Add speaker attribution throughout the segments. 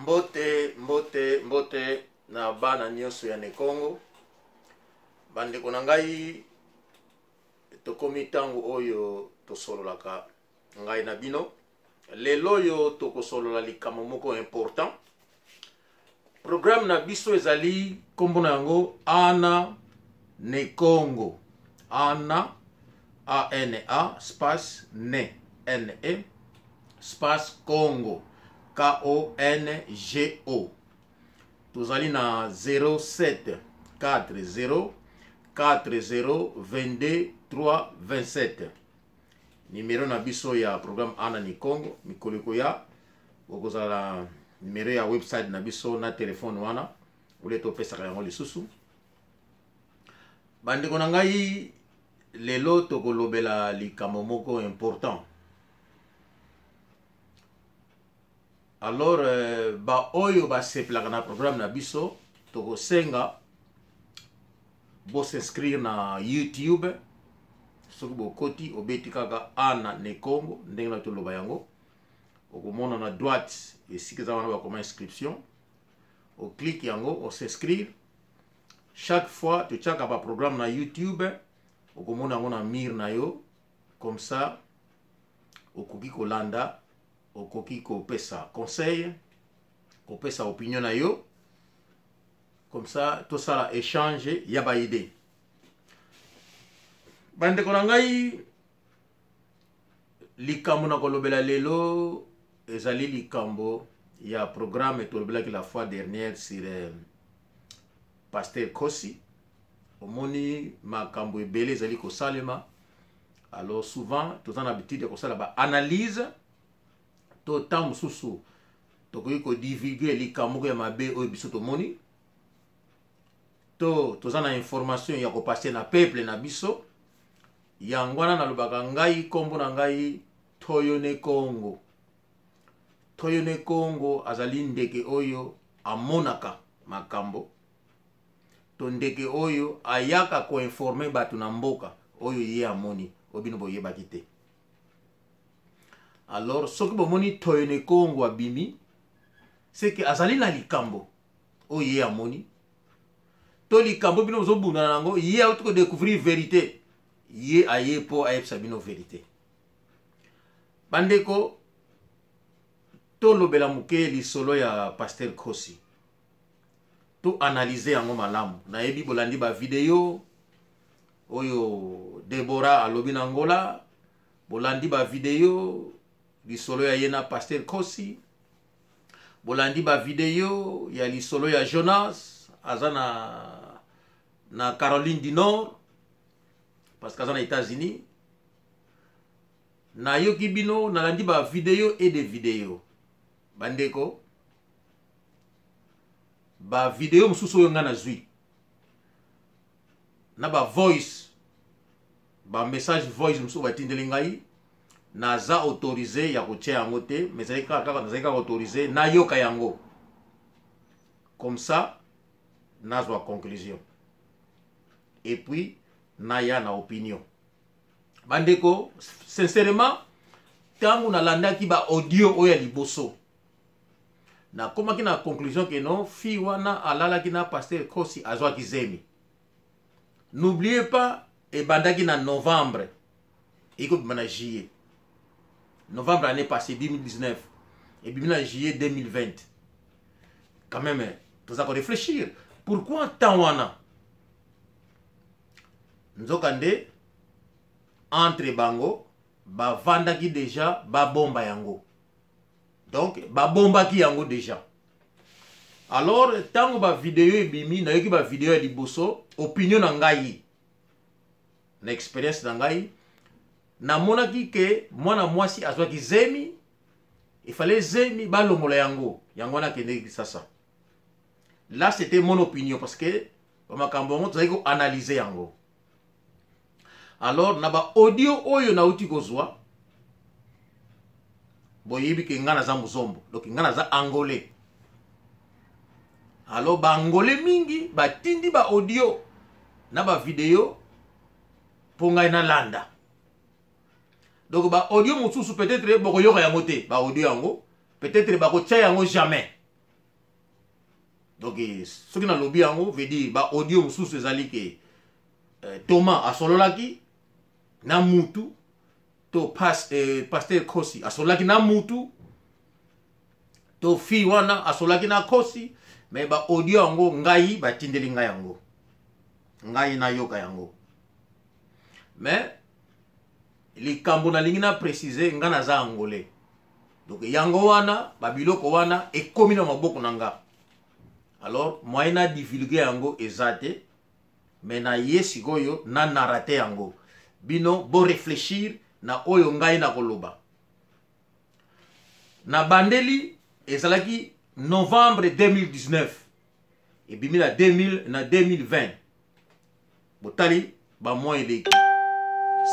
Speaker 1: Mbote na bana nyonso ya Nekongo. Bandeko na ngai tokomi tango oyo tosololaka ngai na bino. Lelo yo tokosolola likambo moko important. Programme na biso ezali kombo na yango Ana Nekongo. Ana A-N-A space ne N-E space Congo K-O-N-G-O. Tozali na 07 40 40 22 327. Numéro na biso ya programme Ana Nekongo. Mikoliko ya okozala numéro ya website na biso na téléphone wana. Ule topesaka yango lisusu. Bandeko na ngai lelo tokolobela likambo moko important. Alors ba oyo ba seplaka na programme na biso toko senga bo s'inscrire na YouTube soki bo koti obeti kaka Ana Nekongo ndenge na toloba yango okomona na droite esika za wana ba koma inscription o clique yango o s'inscrire chaque fois tu tchaka ba programme na YouTube okomona yango na mir na yo comme ça okoki kolanda okoki kopesa conseil kopesa opinion na yo comme ça tout ça échange ya ba idée. Bandeko na ngai likambo na kolobela lelo ezali likambo ya programme tolobela ki la fois dernière sur Pasteur Kosi. Omoni makambo ebele ezali kosalema. Alors souvent tout en habitude ko sala ba analyse to temps mususu tokoki ko divulguer likambo ya mabe oyo biso tomoni to tozana information ya ko passer na peuple na biso yangwana na lobaka ngai kombo na ngai Toyone Congo. Toyone Congo azali ndeke oyo amonaka makambo to ndeke oyo ayaka ko informer batu na mboka oyo ye amoni obino boyebaki te. Alors soki bomoni Toyone Congo abimi c'est que azali na likambo oyo ye amoni to likambo bino zobunda nango ye auto découvrir vérité ye aye po ayebisa bino vérité. Bandeko to lobela muke lisolo ya Pasteur Kosi to analyser yango malamu na yebi bolandi ba video oyo Deborah alobi na Angola bolandi ba video lisolo ya yena Pasteur Kosi bolandi ba video ya lisolo ya Jonas azana na Caroline du Nord parce que azana États-Unis na yoki bino nalandi ba video et des vidéos. Bandeko ba video mususu oyo nga na zwi na ba voice ba message voice mususu batindeli ngai naza autorisé ya kotia yango te mais kaka nazali kaka autorisé na yoka yango comme ça nazwa conclusion et puis naya na opinion. Bandeko sincèrement tangu nalandaki ba audio oyo liboso na komaki na conclusion que non fi wana alalaki na Pasteur Kosi azwa kizemi. N'oubliez pas ebandaki na novembre iko bimana juillet. Novembre année passée 2019 et bimana juillet 2020. Quand même tout ça qu'on réfléchir. Pourquoi tant wana nzokande entre bango ba vandaki déjà ba bomba yango. Donc ba bomba ki yango déjà. Alors tango ba vidéo ebimi na yoki ba vidéo ya liboso opinion na ngai na expérience na ngai na monaki ke mwana mwasi azwaki zemi il fallait zemi ba longola yango yango na kende sasa. Là c'était mon opinion parce que ba makambo ngo tozali analyser yango. Alors na ba audio oyo na uti kozwa boyebi ke ngana za muzombo donc ngana za angolais. Alors ba angolais mingi ba tindi ba audio na ba video ponga na landa. Donc ba audio mususu peut-être boko yoka yango te ba audio yango peut-être ba ko tia yango jamais Donc ce qui na lobby yango veut dire ba audio mususu ezali ke Thomas asololaki na mutu to pasteur Kosi asololaki na mutu to fi wana asololaki na Kosi, mais ba audio yango ngai batindeli ngai yango, ngai na yoka yango. Mais likambo na lingi na préciser nga naza angolais, donc yango wana babiloko wana ekomi na maboko na nga. Alors moi na divulguer yango ezate, mais na yesikoyo na narate yango bino bo réfléchir na oyo ngai na koloba. Na bandeli ezalaki novembre 2019 et bimi na 2020 botali ba mois eleki.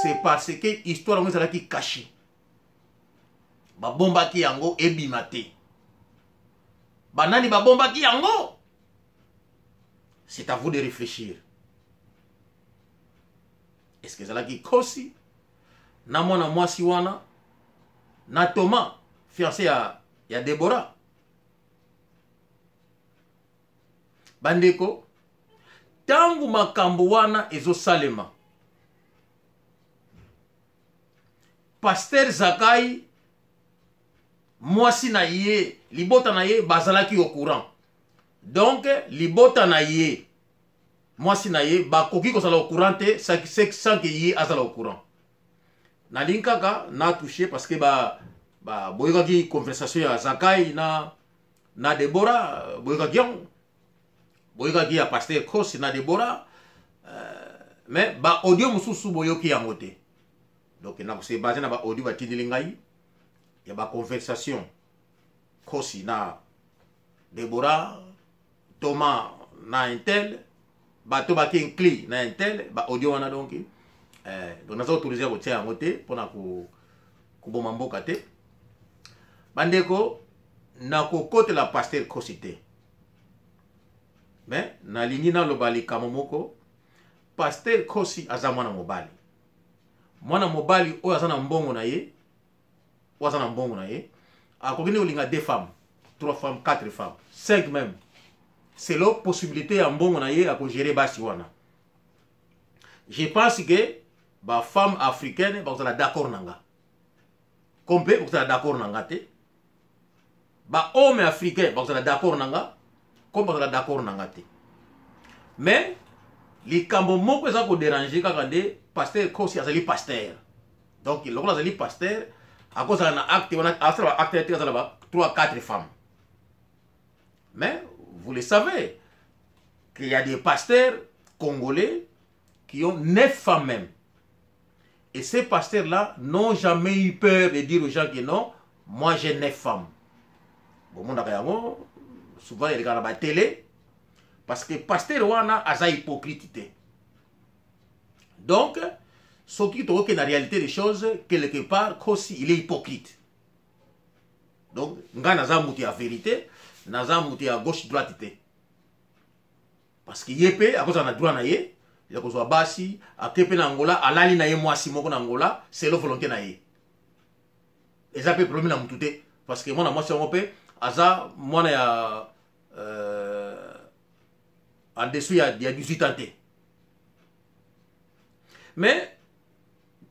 Speaker 1: C'est parce que histoire yango ezalaki caché, ba bombaki yango ebimate, banani ba bombaki yango. C'est à vous de réfléchir. Est-ce que ezalaki Kosi na mwana mwasi wana na Thomas fiancé ya Deborah? Bandeko, tangu makambo wana ezosalema, Pasteur Zakai mwasi na ye libota na ye bazalaki au courant. Donc libota na ye mwasi na ye bakoki kozala au courant te sans que ye azala au courant. Na linkaka na touché parce que boyokaki conversation ya Zakai na Deborah, boyokaki ya Pasteur Kosi na Deborah, mais ba audio mususu boyoki yango te. Donc na se basé na ba audio batindeli ngai ya ba conversation Kosi na Deborah, Thomas na intel, bato baki incli na intel, ba audio wana donc donc nazo autoriser ko tia yango te pona ko boma mboka te. Bandeko na kokote la Pasteur Kosi te, mais na lingi na lobali kamomoko Pasteur Kosi aza mwana mobali. Mwana mobali oyo aza na mbongo na ye, akokini olinga 2 femmes, 3 femmes, 4 femmes, 5 même. C'est la possibilité ya mbongo na ye à gérer basi wana. Je pense que ba femme africaine ba kozala d'accord nanga. Kompe kozala d'accord nanga te. Ba homme africain ba kozala d'accord nanga, comme ba kozala d'accord nanga te. Mais likambo moko eza ko déranger kaka nde Pasteur Kosi azali pasteur. Donc il a azali pasteur à cause d'un acte, on a acte 3-4 femmes. Mais vous le savez qu'il y a des pasteurs congolais qui ont 9 femmes même. Et ces pasteurs-là n'ont jamais eu peur de dire aux gens que non, moi j'ai 9 femmes. Bon, souvent ils regardent la télé parce que pasteur wana aza hypocrite. Donc, ce qui est la réalité des choses, quelque part, Kosi, il est hypocrite. Donc, nga naza mouti à vérité, naza mouti à gauche-droite. Parce que yépe, à cause de la droite, il y a cause de basi, à kepe na Angola, à l'ali na ye mwasi moko na Angola, c'est la volonté na ye. Et ça peut problème na moutouté. Parce que moi, na mwasi moko, aza, moi na ya, en dessous, il y a 18 ans. Mais,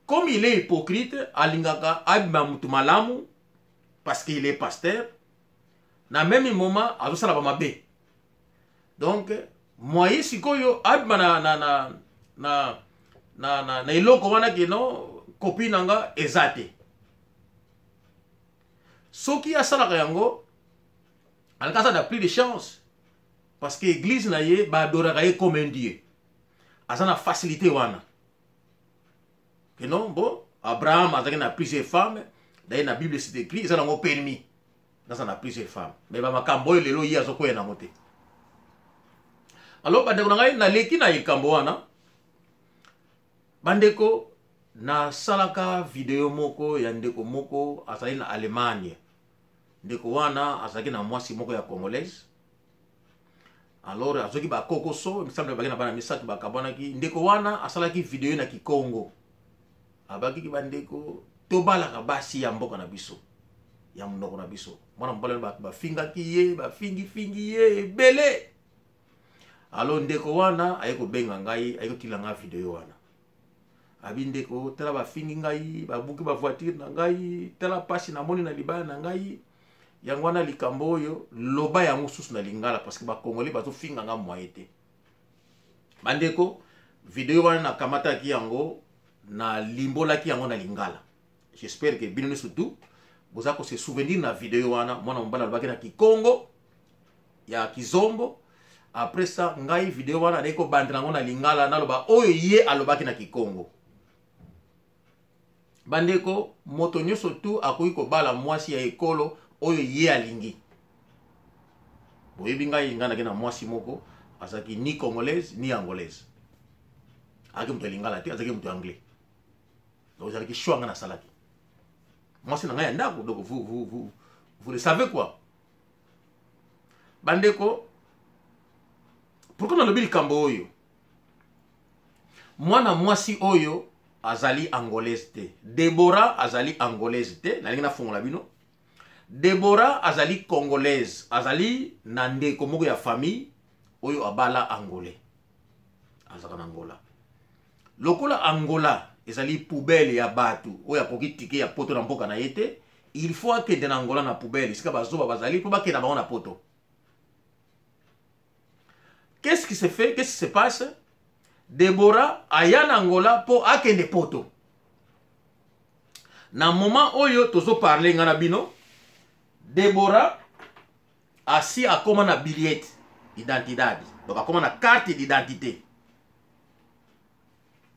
Speaker 1: comme il est hypocrite, alingaka abima mutu malamu, parce qu'il est pasteur, na même moment, azosala ba mabe. Donc, moi sikoyo abima na iloko wana kino copine nanga ezate. Soki asalaka yango, alakasa da plus de chance, parce que l'église na ye ba adoraka ye comme un dieu. Azana facilité wana. Que non, bon, Abraham a plusieurs femmes. D'ailleurs, dans la Bible, c'est écrit, ils ont permis. Dans a plusieurs femmes. Mais ma kambo lelo yi azoko ya namote. Alors, bandeko ngai na leki na ikambo wana. Bandeko na salaka video moko ya ndeko moko azali na Allemagne. Ndeko wana azaki na mwasi moko ya congolaise. Alors, azoki ba kokoso, il me semble ba na bana misaki ba kabana ki ndeko wana asalaki video na Kikongo. Abaki ki bandeko tobalaka basi ya mboka na biso ya munoko na biso mwana mobali ba fingaki ye ba fingi ye ebele alo ndeko wana ayeko benga ngai ayeko tilanga video wana abi ndeko tala ba fingi ngai ba buki ba voiture na ngai tala pasi na moni na libaya na ngai yango wana likambo oyo loba yango susu na lingala parce que ba congolais bazo finga nga moyete bandeko video wana na kamata ki yango na limbola ki yango na lingala j'espère que bino surtout vous avez se souvenir na video wana mwana mobali alobaki na Kikongo ya Kizombo après ça ngai video wana ndeko bandira ngo na lingala naloba oyo ye alobaki na Kikongo bandeko moto nyonso tu akoki kobala mwasi ya ekolo oyo ye alingi boyebi ngai ngana na mwasi moko azaki ni congolaise ni angolaise aki mtu lingala te azaki mtu anglais donc azaki choix ngana salaki mwasi na ngai ndako donc vous le savez quoi bandeko pourquoi nalobi likambo oyo mwana mwasi oyo azali angolaise te Deborah azali angolaise te nalingi nafungola bino Deborah azali congolaise azali na ndeko moko ya famille oyo abala angolais azaka na Angola lokola Angola ezali poubelle ya batu oyo akoki tike ya poto na mboka na yete il faut akende na Angola na poubelle sika bazoba bazali po bakenda bango na poto. Qu'est-ce qui se fait? Qu'est-ce qui se passe? Deborah aya na Angola po akende poto. Na moment oyo tozo parler ngana bino, Deborah asi akoma na billet d'identité. Donc akoma na carte d'identité.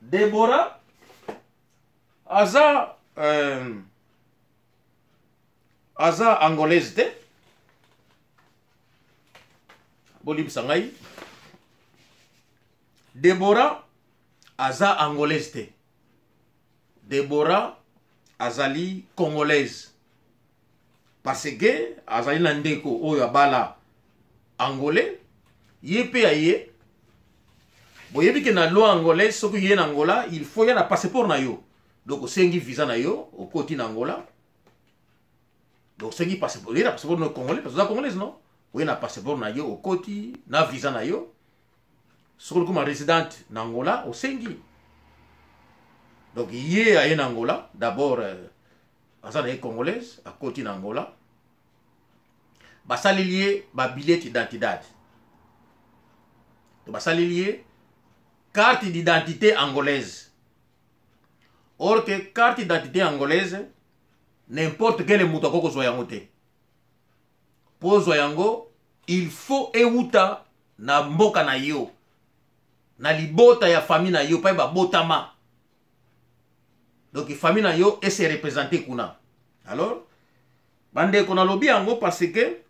Speaker 1: Deborah aza angolaise te. Bolib sangai. Deborah aza angolaise te. Deborah azali congolaise. Parce que azali na ndeko oyo abala angolais, yepe aye. Boyebi ke na loi angolaise soki ye na Angola, il faut ya na passeport na yo. Donc sengi visa na yo au côté na Angola. Donc sengi passeport, ye na passeport no congolais, parce que congolaise non. Ou na passeport na yo au côté, na visa na yo. Soki comme résidente na Angola au sengi. Donc ye aye na Angola, d'abord azana ye congolaise à côté na Angola. Basali lié ba billet d'identité. Donc basali lié carte d'identité angolaise. Or que carte d'identité angolaise, n'importe quel moutako ko yango te. Po yango, il faut euta na mboka na yo. Na libota ya famille na yo pa ba botama. Donc famille na yo et se représenter kuna. Alors, bande kona lobi yango parce que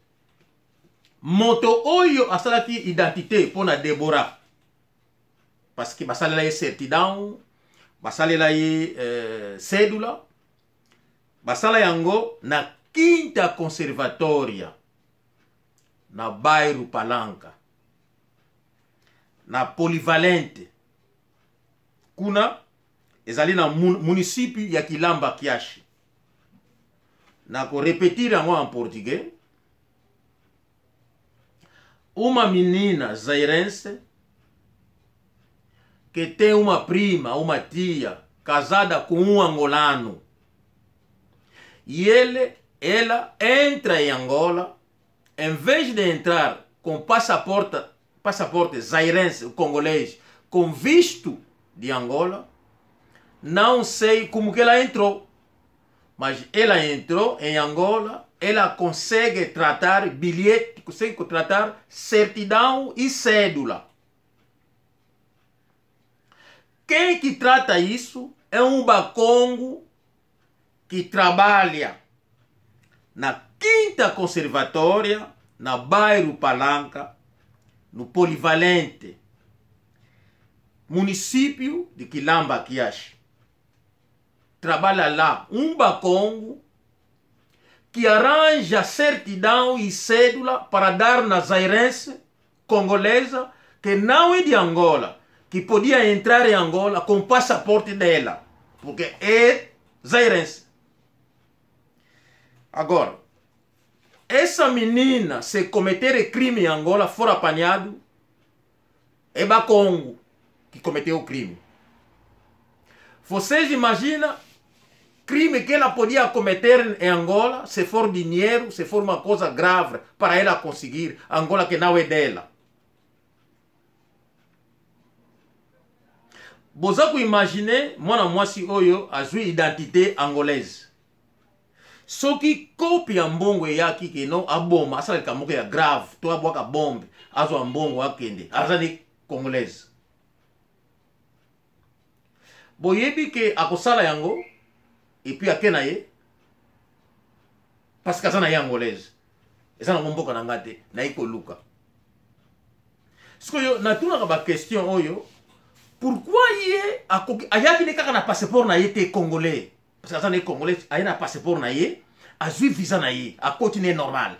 Speaker 1: moto oyo asalaki identité pour na Deborah. Parce que basalela ye certidan, basalela ye cédula, basala yango na Quinta Conservatoria na Bairro Palanca na Polyvalente kuna ezali na municipi ya Kilamba Kiashi. Na ko repetir yango en portugais. Uma menina zairense que tem uma prima, uma tia, casada com um angolano. E ela entra em Angola, em vez de entrar com passaporte zairense, congolês, com visto de Angola, não sei como que ela entrou. Mas ela entrou em Angola, ela consegue tratar bilhete, consegue tratar certidão e cédula. Quem que trata isso é um bacongo que trabalha na Quinta Conservatória, na Bairro Palanca, no Polivalente, município de Quilamba Kiashi. Trabalha lá um bacongo que arranja certidão e cédula para dar na zairense congolesa que não é de Angola, que podia entrar em Angola com o passaporte dela, porque é zairense. Agora, essa menina, se cometer crime em Angola, for apanhado, é Bacongo que cometeu o crime. Vocês imaginam crime que ela podia cometer em Angola, se for dinheiro, se for uma coisa grave para ela conseguir, Angola que não é dela. Bozaku imagine, mwana mwasi oyo azui identité angolaise. Soki kopi ya mbongo yaki ke no aboma asala kamoko ya grave, to abwaka bombe, azo mbongo akende, azali congolaise. Boyebi ke akosala yango et puis akena ye parce que azana ye angolaise. Eza na mboka na ngate na iko luka. Sikoyo natuna ba question oyo. Pourquoi yé ayaki ne kaka na passeport na yé te congolais? Parce que ça n'est congolais, ayé na passeport na yé, a zui visa na yé, a continuer normal.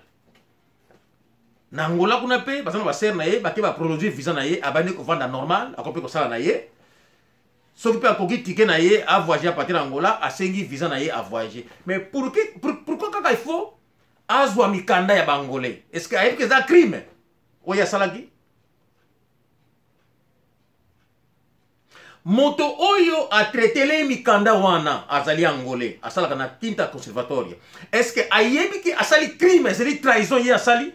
Speaker 1: Na Angola kuna pe, parce que ba ser na yé, ba ke ba produire visa na yé, a bandi ko vanda normal, a kopé ko sala na yé. Sauf que pe a koki ticket na yé, a voyager à partir d'Angola, a sengi visa na yé, a voyager. Mais pourquoi kaka il faut azwa mikanda ya bangolais? Est-ce que ayé que ça crime? Oya salaki? Moto oyo a traité les mikanda wana azali angolais asalaka na tinta conservatoria. Est-ce que ayebi ki asali crime, c'est trahison ye asali?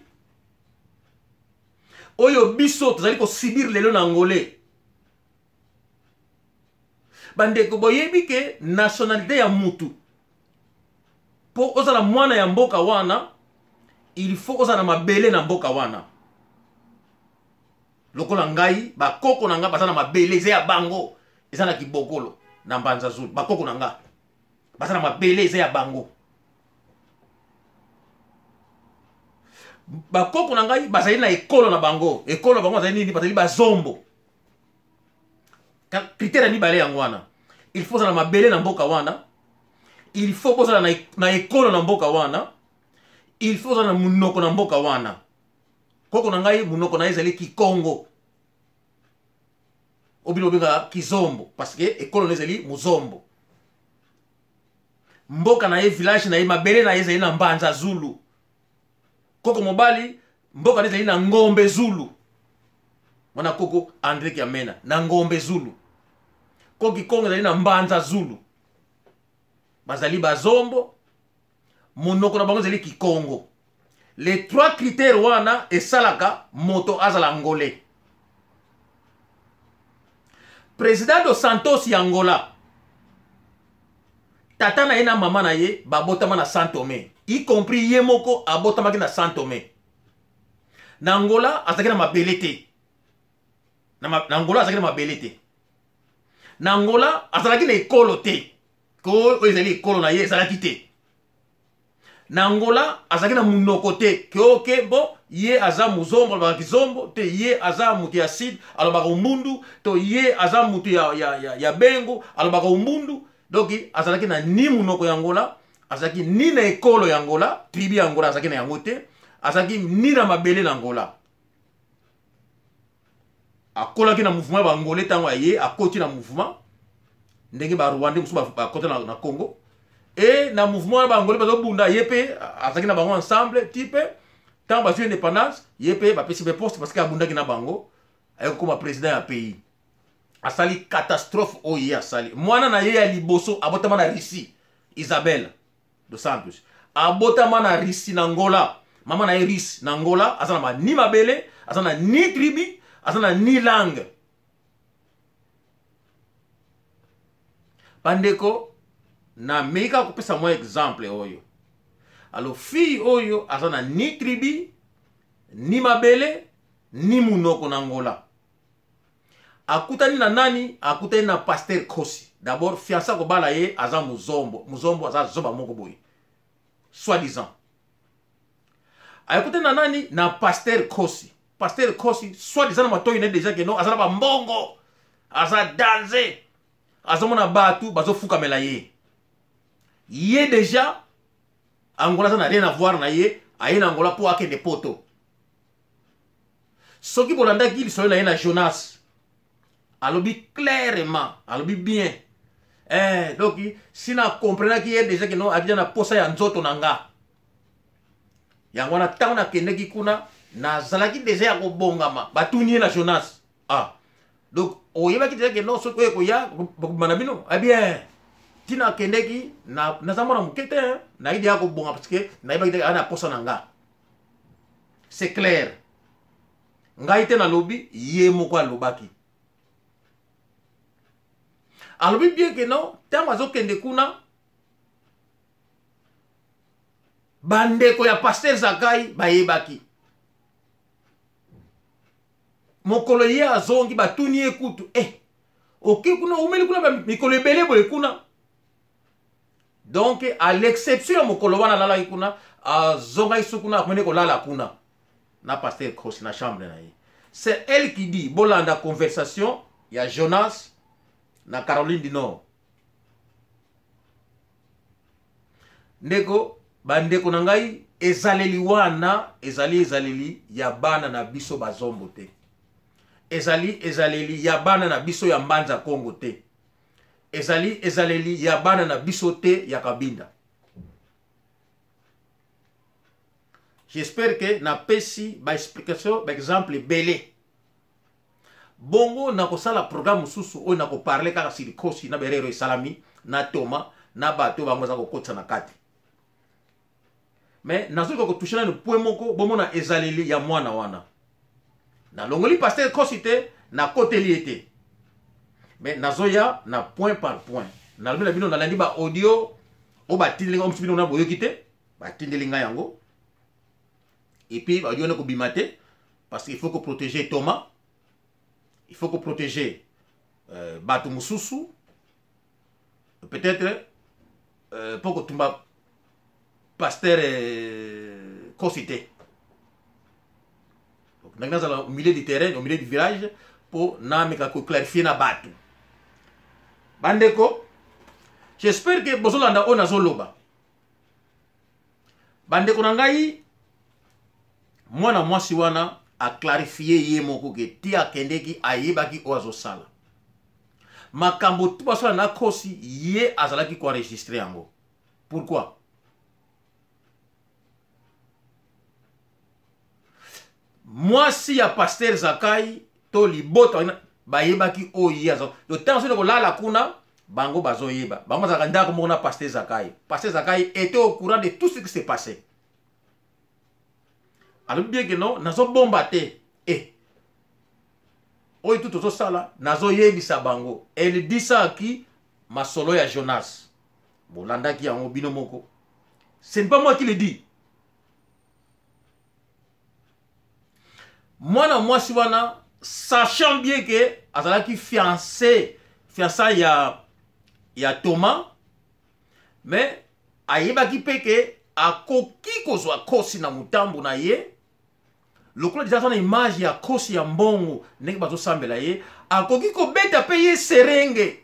Speaker 1: Oyo biso tozali ko subir lelo na angolais. Bande ko boyebi ke nationalité ya mutu. Po ozala mwana ya mboka wana, il faut ozala mabele na mboka wana. Lokola ngai ba koko na nga bazana mabele ze ya bango ezana kibokolo na mbanza zulu ba koko na nga bazana mabele ze ya bango ba koko na ngai bazali na ekolo na bango bango bazali nini bazali ba zombo critère ni bale yango wana il faut na mabele na mboka wana il faut bozala na ekolo na mboka wana il faut na munoko na mboka wana. Koko na ngai munoko na ezali Kikongo. Obino benga Kizombo parce que ekolo ezali Muzombo. Mboka na ye village na ye mabele na ezali na Mbanza Zulu. Koko mobali mboka na ezali na Ngombe Zulu. Mwana koko Andre Kiamena na Ngombe Zulu. Koko Kikongo ezali na Mbanza Zulu. Bazali Bazombo. Munoko na bango ezali Kikongo. Les trois critères wana et salaka moto azala angolais. Président de Santos Angola. Tata na ena mama na ye babotama na Saint-Tomé. Y compris yemoko abotama na Saint-Tomé. Na Angola azaki na mabelete. Na Angola azaki na mabelete. Na Angola azaki na ekolo te. Ko ezali ekolo na ye ezalaki te. Na Angola azaki na munoko te ke oke bo ye aza muzombo alobaka kizombo te ye aza mutu ya sid alobaka umbundu to ye aza mutu ya bengo alobaka umbundu. Donc azalaki na ni munoko ya Angola azalaki ni na ekolo ya Angola tribu ya Angola azalaki na yango te azalaki ni na mabele na Angola akolaki na mouvement ba Angolais tango ye akoti na mouvement ndenge ba Rwanda musu ba kota na Congo. Et na mouvement bangolais bazo bunda yepe azaki na bango ensemble type tant bazo indépendance yepe ba pesi be poste parce que abunda ki na bango ayoko comme président ya pays asali catastrophe oyi asali mwana na ye ya liboso abotama na Russie Isabelle dos Santos abotama na Russie na Angola mama na ye Russie na Angola azana ni mabele azana ni tribu azana ni langue bandeko na meka kupesa mwa exemple oyo. Alors fille oyo azana ni tribu, ni mabele, ni munoko na Angola. Akutani na nani? Akutani na Pasteur Kosi. D'abord fiança ko bala ye aza muzombo. Muzombo aza zoba moko boy. Soi-disant. Akutani na nani? Na Pasteur Kosi. Pasteur Kosi soi-disant matoyi ne déjà que non azana ba mbongo. Aza danser. Azomona batu bazo fuka mela ye. Yé déjà Angola ça n'a rien à voir na ye aye na Angola pour ake de poto ce qui bolanda qui sont na ye na Jonas alobi clairement alobi bien donc si na comprendre qui est déjà que non abia na posa ya nzoto nanga yango na ntango nakendeki kuna nazalaki deja ya kobongama batuni ye na Jonas. Ah donc oyebaki deja ke non soki oyo koya bakobima na bino bien tina akendeki naza mwana moke te nayi deja kobonga parce que nayebaki te aa na posa na nga. C'est clair. Ngai te nalobi ye moko alobaki. Alobi bien que non ntango azokende kuna bandeko ya Pasteur Zakai bayebaki. Mokolo ye azongi batuni ye kutu. Ok kuna umeli kuna mikolo ebele boye kuna. Donc à l'exception ya mokolo wana lalaki kuna azonga isu kuna akomene kolala kuna. Na Pasteur Kosi na chambre na ye. C'est elle qui dit bolanda conversation ya Jonas na Caroline du Nord. Ndeko bandeko na ngai ezaleli wana ezaleli ya bana na biso bazombo te. Ezaleli ya bana na biso ya Mbanza Kongo te. Ezaleli ya bana na biso te ya Kabinda. J'espère que na pesi ba explication ba exemple belé. Bongo na kosala programme susu o na ko parler kaka silikosi na berero salami na Toma na bato bango za ko kotsa na kati. Mais nazo ko toucher na point moko bomo na ezaleli ya mwana wana. Na longoli Pasteur Kosite na côté liété. Mais nazo ya na point par point. Na lobi na bino na landi ba audio o ba tindelinga omsu bino na boyokite ba tindelinga yango. Et puis ba audio na ko bimate parce qu'il faut que protéger Thomas. Il faut que protéger Batu Mususu. Peut-être pour que Tumba Pasteur Kosite. Donc nous sommes au milieu du terrain, au milieu du village pour clarifier na Batu. Bandeko, j'espère que bozolanda ona zoloba. Bandeko nangai mwana mwasi wana a clarifié ye moko ke tia kendeki ayebaki oazo sala. Makambo tuba sala na kosi ye azalaki ko enregistrer yango. Pourquoi? Mwasi ya Pasteur Zakai to libota bayebaki oye azo. Le temps c'est ko lala kuna bango bazo yeba. Bango zakanda ko mona Pasteur Zakai. Pasteur Zakai était au courant de tout ce qui s'est passé. Alors bien que non, nazo bomba te. Oye tout ozo sala, nazo yebisa bango. Elle dit ça à qui? Masolo ya Jonas. Bolanda ki yango bino moko. Ce n'est pas moi qui le dis. Moi mwasi wana sachant bien que azalaki fiancé ya Thomas, mais ayebaki peke akoki kozwa kosi na mutambu na ye. Lokola déjà na image ya kosi ya mbongo ndenge bazo sambela ye akoki kobeta pe ye serenge.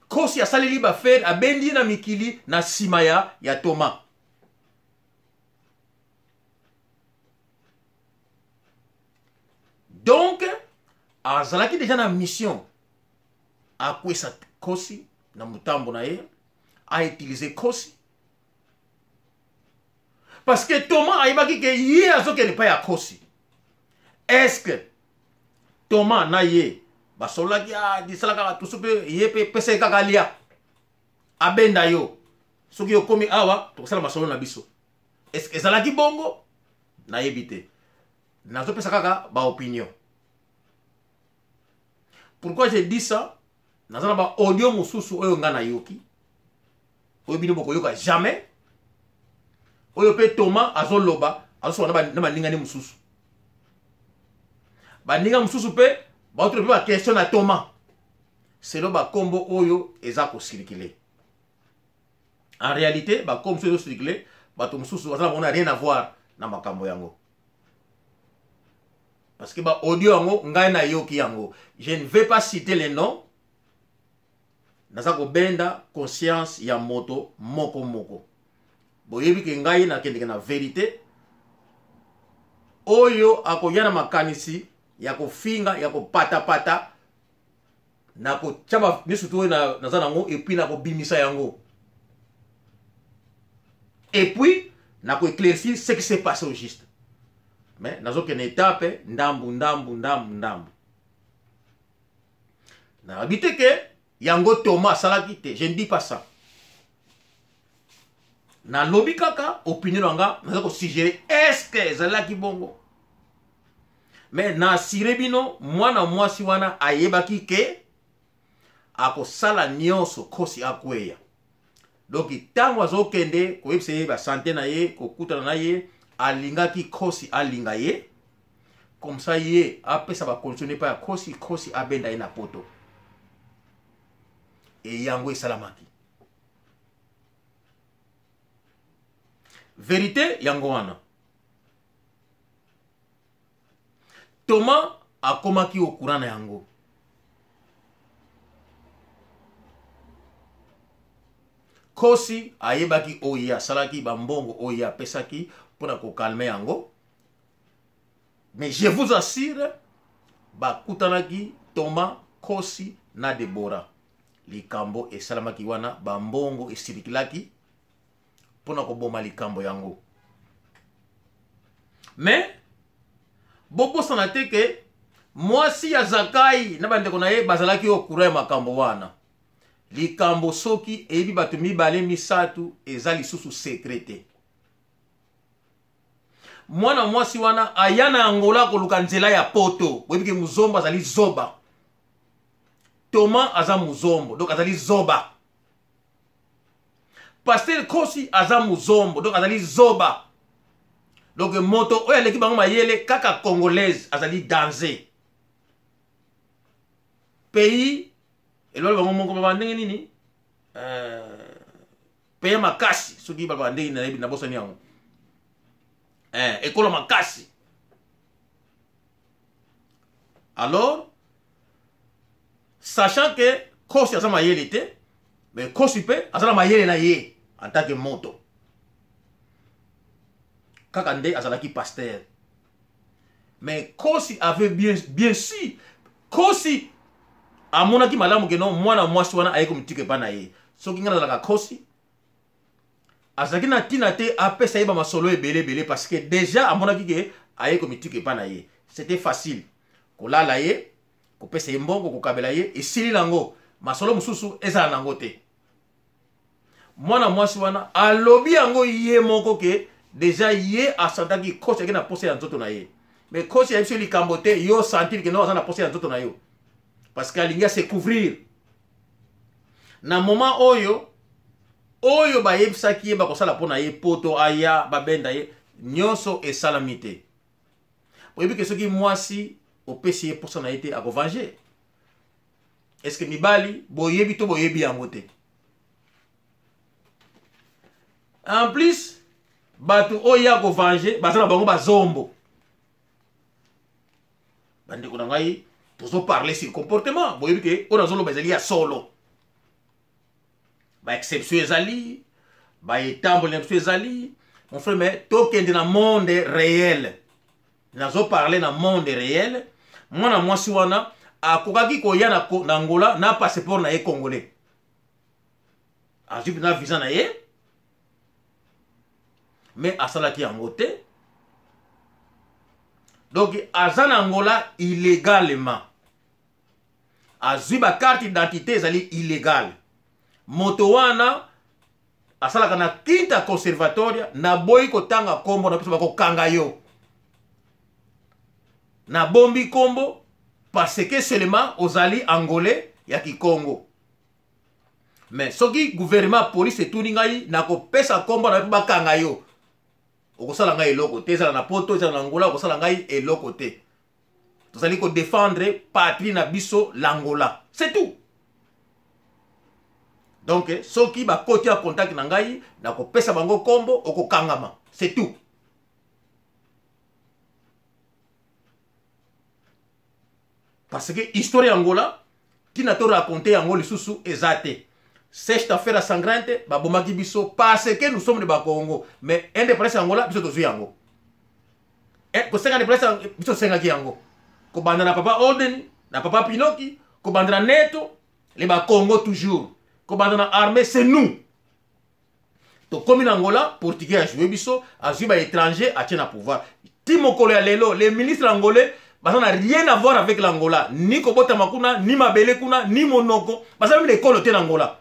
Speaker 1: Kosi ya saleli ba fer abendi na mikili na sima ya Thomas. Donc azalaki déjà na mission a kwesa kosi na mutambo na ye a utiliser kosi parce que Thomas ayebaki ke ye azokende pa ya kosi. Est-ce que Thomas na ye basolaki disalaka tusupe ye pe pese kaka lia abenda yo soki yo komi awa tokosala masolo na biso? Est-ce que ezalaki bongo? Na yebite nazo pesa kaka ba opinion. Pourquoi j'ai dit ça? Nazana ba audio mususu oyo nga na yoki oyo bino boko yoka jamais. Oyo pe Thomas azoloba azo na baninga ni mususu. Baninga mususu pe ba otro pe ba question na Thomas. C'est lo ba kombo oyo eza ko circuler. En réalité ba kombo oyo circuler ba to mususu azana bona rien à voir na makambo yango. Parce que ba audio yango ngai na yoki yango. Je ne vais pas citer les noms. Nazako benda conscience ya moto moko moko. Boyebi ke ngai na kendeke na vérité. Oyo akoyana makanisi ya kofinga ya kopata pata na ko chaba misutu na nazana ngo et puis na ko bimisa yango. Et puis na ko éclaircir ce qui s'est passé au juste. Mais nazo que étape ndambu ndambu ndambu ndambu. Na habité que yango Thomas salakite, je ne dis pas ça. Na lobby kaka opinion nga nazo ko suggérer est-ce que zalaki bongo. Mais na sirebino mwana mwasi wana ayebaki ke ako sala nyonso kosi akweya. Donc tango azokende ko yebise ba santé na ye ko kutana na ye alingaki kosi alinga ye comme ça ye apesa ba conditionner pa kosi abenda ye na poto. Et yango esalamaki. Vérité yango wana. Thomas akomaki au courant na yango. Kosi ayebaki oya salaki bambongo oya pesaki pona ko calmer yango. Mais je vous assure bakutanaki Thomas Kosi na Deborah. Likambo esalamaki wana bambongo esirikilaki pona ko boma likambo yango. Mais bobo sanate ke mwasi ya Zakai na bandeko na ye bazalaki okura makambo wana. Likambo soki ebi batu mibale misatu eza lisusu secrete. Mwana mwasi wana ayana Angola koluka nzela ya poto. Webike muzomba azali zoba. Thomas aza muzombo, donc azali zoba. Pasteur Kosi aza muzombo, donc azali zoba. Donc moto oya leki bango mayele kaka congolaise azali danger. Pays elolo bango mongo babandenge nini? Pays makasi soki babandenge na yebi na bosani yango. Ekolo makasi. Alors sachant que Kosi aza mayele te, mais Kosi pe aza mayele na ye en tant que moto. Kakande azalaki pasteur. Mais Kosi avait bien sûr. Kosi amonaki malamu ke non mwana mwasi wana ayeko mitike pa na ye. Soki ngana zalaka Kosi azalaki na tina te apesa yeba masolo ebele parce que déjà amonaki ke ayeko mitike pa na ye. C'était facile. Kolala ye, kopesa ye mbongo kokabela ye esili nango. Masolo mususu ezala nango te. Mwana mwasi wana alobi yango ye moko ke déjà ye asantaki Kosi yake na pose ya nzoto na ye. Mais Kosi ya biso likambo te yo sentir que non aza na pose ya nzoto na yo. Parce qu'alingi se couvrir. Na moment oyo ba yebisaki ye bakosala pona ye poto aya babenda ye nyonso esalami te. Oyebi ke soki mwasi opesi ye posa na ye te akovanger. Est-ce que mibali boyebi to boyebi yango te? En plus batu oya akovanger bazana bango bazombo. Bandeko na ngai tozo parler sur comportement. Boyebi ke ona zolo bazali ya solo. Ba exception ezali, ba etambo l'exception ezali. Mon frère, mais tokende na monde réel. Nazo parler na monde réel. Mwana mwasi wana akokaki koya na Angola na passeport na ye congolais. Azubi na visa na ye. Mais asalaki yango te. Donc azana Angola illégalement. Azui ba carte d'identité ezali illégal. Moto wana asalaka na Quinta Conservatoria na boyi kotanga kombo na biso bakokanga yo. Na bombi kombo parce que seulement ozali angolais ya Kikongo. Mais soki gouvernement police etuni ngai na kopesa kombo na bakanga yo. Okosala ngai eloko te, ezala na poto, ezala na Angola, okosala ngai eloko te. Tozali ko défendre patrie na biso l'Angola. C'est tout. Donc, soki ba koti a contact na ngai, na kopesa bango kombo, okokangama. C'est tout. Parce que histoire Angola, qui n'a pas raconté Angola lisusu ezate. Cette affaire sangrante, babomaki biso parce que nous sommes de Bakongo. Mais indépendance Angola, biso tozu yango. Et ko senga indépendance biso senga ki yango. Ko banda na papa Olden, na papa Pinoki, ko banda na Neto, les Bakongo toujours. Ko banda na armée, c'est nous. to komi na Angola portugais a joué biso azui ba étranger a tient na pouvoir timokolo ya lelo les ministres angolais ça n'a rien à voir avec l'Angola ni kobota makuna ni mabele kuna ni monoko ça même l'école te l'Angola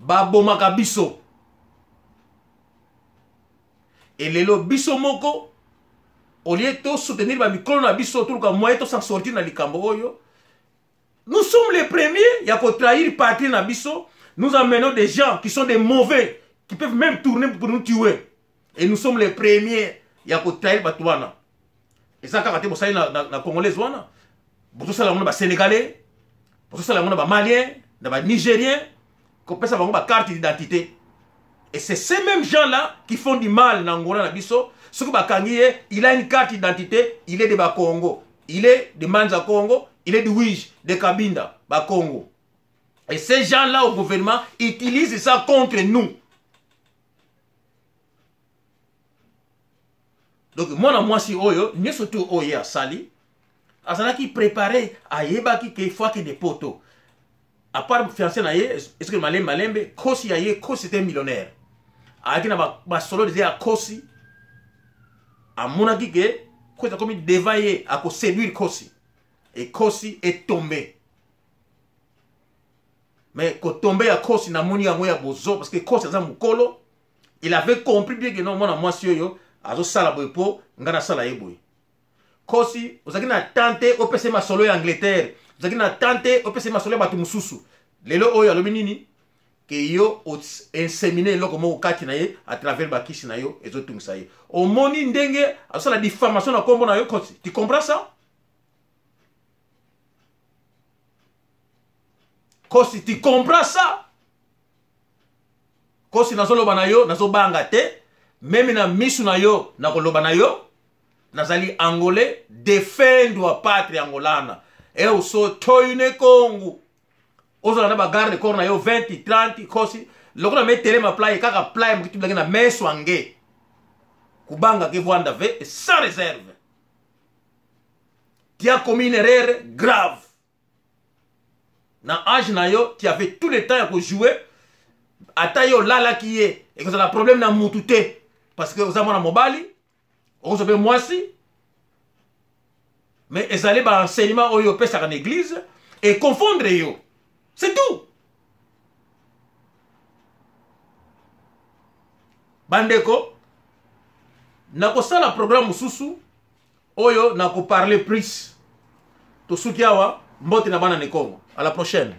Speaker 1: babomaka biso et lelo biso moko au lieu de soutenir ba micro na biso tout le moyen de s'en sortir na likambo oyo. Nous sommes les premiers, il y a qu'à trahir patrie na biso. Nous amenons des gens qui sont des mauvais, qui peuvent même tourner pour nous tuer. Et nous sommes les premiers, il y a qu'à trahir batouana. Et ça, quand on a na Congolais, pour tout ça, on a Sénégalais, pour tout ça, on a Maliens, on a Nigériens, qu'on peut savoir une carte d'identité. Et c'est ces mêmes gens-là qui font du mal dans Angola na biso. Ce que il a une carte d'identité, il est de Congo, il est de Manza Congo, il est de Ouij, de Kabinda, Congo. Et ces gens-là au gouvernement utilisent ça contre nous. Donc moi si oyo, nous surtout oyo à Sali, azana qui préparait à yeba qui fois que des poteaux. À part fiancé na ye, est-ce que malembe Kosi aye, Kosi était millionnaire. Aki na ba solo disait à Kosi à mon avis que Kosi a commis dévailler à cause séduire Kosi. Et Kosi est tombé. Mais quand tombé à Kosi na moni ya bozo parce que Kosi a mukolo, il avait compris bien que non moi si yo azo sala boypo ngana sala yeboy. Kosi ozaki na tante opese ma solo ya Angleterre. Ozaki na tante opese ma solo ya batu mususu. Lelo oyo alobi nini? Que yo inséminé loko mo kati na ye à travers bakisi na yo ezotungisa ye. O moni ndenge azo la diffamation na kombo na yo Kosi. Tu comprends ça? Kosi, tu comprends ça? Kosi nazo loba na yo, nazo banga te, même na misu na yo, na koloba na yo, nazali angolais, défendre patrie angolana. Et oso toyune Congo. Ozo na ba garde corps na yo 20, 30, Kosi, lokona metele ma play kaka play mkitu blanga na meso ange. Kubanga ke vwanda ve sans réserve. Tu as commis une erreur grave. Dans l'âge, tu avais tout le temps pour jouer. Ata yo lala qui est. Et que ça a un problème dans mon touté. Parce que vous avez un mobile. Vous avez moi aussi. Mais ils allaient dans l'enseignement où ils ont fait l'église. Et confondre yo. C'est tout. Bandeko. Nako ça le programme Mususu. Oyo nako parler plus. To soutiawa. Mbote na bana ne Congo. À la prochaine.